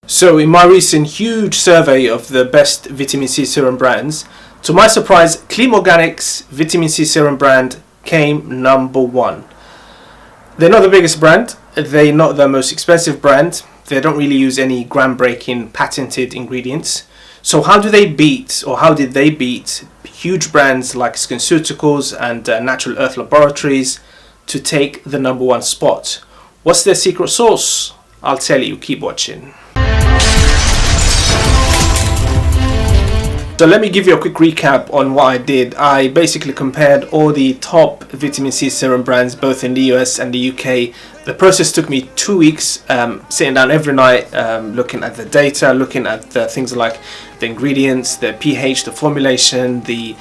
So in my recent huge survey of the best vitamin C serum brands, to my surprise, Kleem Organics vitamin C serum brand came number one. They're not the biggest brand, they're not the most expensive brand, they don't really use any groundbreaking patented ingredients. So how do they beat, or how did they beat huge brands like SkinCeuticals and Natural Earth Laboratories to take the number one spot? What's their secret sauce? I'll tell you, keep watching. So let me give you a quick recap on what I did. I basically compared all the top vitamin C serum brands both in the US and the UK. The process took me 2 weeks, sitting down every night, looking at the data, looking at the things like the ingredients, the pH, the formulation, the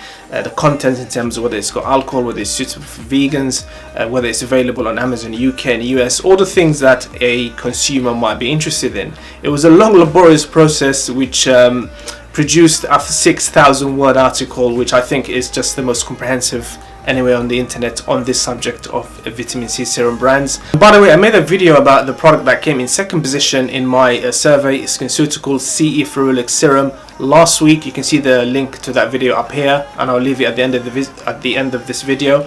content in terms of whether it's got alcohol, whether it's suitable for vegans, whether it's available on Amazon UK and US, all the things that a consumer might be interested in. It was a long, laborious process which produced a 6,000 word article, which I think is just the most comprehensive anywhere on the internet on this subject of vitamin C serum brands. By the way, I made a video about the product that came in second position in my survey, SkinCeuticals CE Ferulic Serum, last week. You can see the link to that video up here, and I'll leave it at the end of this video.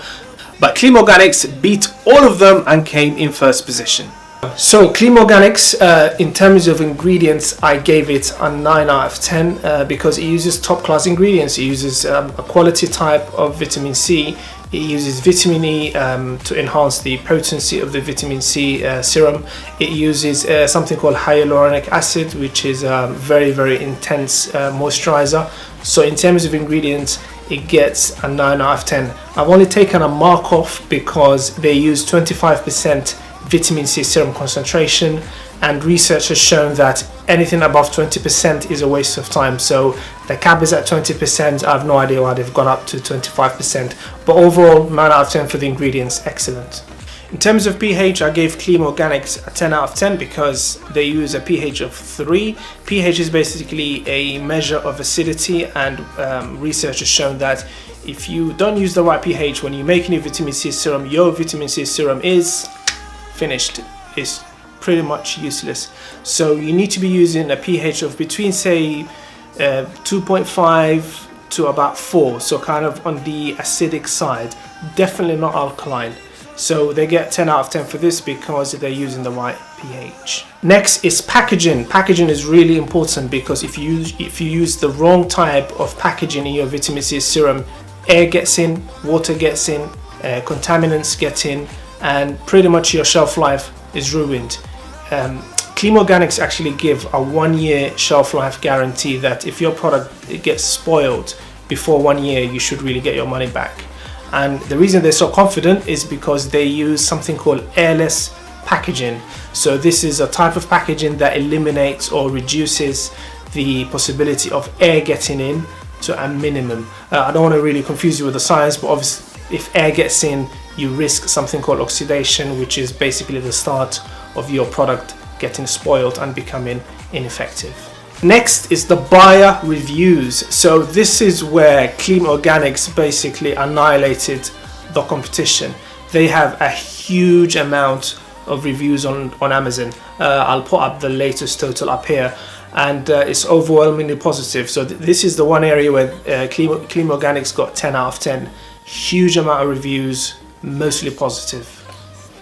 But Kleem Organics beat all of them and came in first position. So Kleem Organics, in terms of ingredients, I gave it a 9 out of 10 because it uses top class ingredients. It uses a quality type of vitamin C. It uses vitamin E to enhance the potency of the vitamin C serum. It uses something called hyaluronic acid, which is a very, very intense moisturizer. So in terms of ingredients, it gets a 9 out of 10. I've only taken a mark off because they use 25% vitamin C serum concentration, and research has shown that anything above 20% is a waste of time. So the cap is at 20%. I have no idea why they've gone up to 25%, but overall 9 out of 10 for the ingredients. Excellent. In terms of pH, I gave Kleem Organics a 10 out of 10 because they use a pH of 3. pH is basically a measure of acidity, and research has shown that if you don't use the right pH when you make any vitamin C serum, your vitamin C serum is finished, is pretty much useless. So you need to be using a pH of between, say, 2.5 to about 4, so kind of on the acidic side, definitely not alkaline. So they get 10 out of 10 for this because they're using the right pH. Next is packaging. Packaging is really important because if you use the wrong type of packaging in your vitamin C serum, air gets in, water gets in, contaminants get in, and pretty much your shelf life is ruined. Kleem Organics actually give a 1-year shelf life guarantee that if your product gets spoiled before 1 year, you should really get your money back. And the reason they're so confident is because they use something called airless packaging. So this is a type of packaging that eliminates or reduces the possibility of air getting in to a minimum. I don't want to really confuse you with the science, but obviously if air gets in, you risk something called oxidation, which is basically the start of your product getting spoiled and becoming ineffective. Next is the buyer reviews. So this is where Kleem Organics basically annihilated the competition. They have a huge amount of reviews on Amazon. I'll put up the latest total up here, and it's overwhelmingly positive. So this is the one area where Kleem Organics got 10 out of 10. Huge amount of reviews, mostly positive.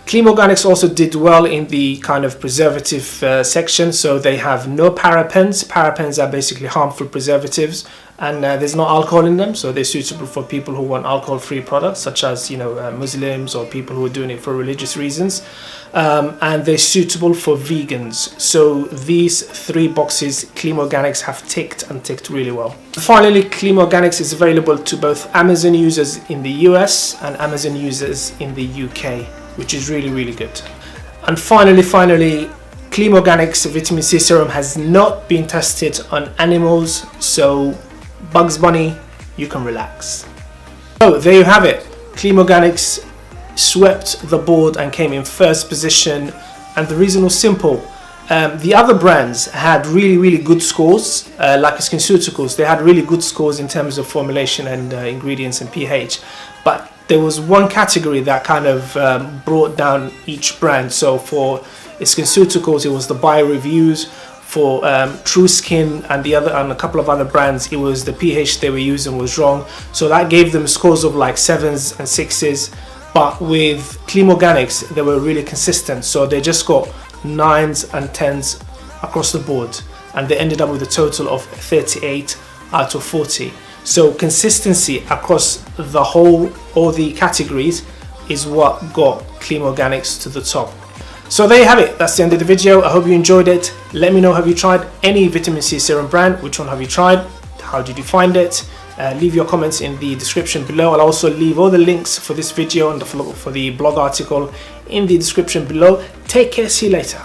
Kleem Organics also did well in the kind of preservative section. So they have no parabens. Parabens are basically harmful preservatives, and there's no alcohol in them, so they're suitable for people who want alcohol-free products, such as Muslims or people who are doing it for religious reasons, and they're suitable for vegans. So these 3 boxes Kleem Organics have ticked, and ticked really well. Finally, Kleem Organics is available to both Amazon users in the US and Amazon users in the UK, which is really, really good. And finally, Kleem Organics vitamin C serum has not been tested on animals, so Bugs Bunny, you can relax. So there you have it. Kleem Organics swept the board and came in first position, and the reason was simple. The other brands had really, really good scores, like SkinCeuticals. They had really good scores in terms of formulation and ingredients and pH, but there was one category that kind of brought down each brand. So for SkinCeuticals, it was the buyer reviews. For True Skin and a couple of other brands, it was the pH they were using was wrong, so that gave them scores of like 7s and 6s. But with Kleem Organics, they were really consistent, so they just got 9s and 10s across the board, and they ended up with a total of 38 out of 40. So consistency across the whole, all the categories, is what got Kleem Organics to the top. So there you have it, that's the end of the video. I hope you enjoyed it. Let me know, have you tried any vitamin C serum brand? Which one have you tried? How did you find it? Leave your comments in the description below. I'll also leave all the links for this video and for the blog article in the description below. Take care, see you later.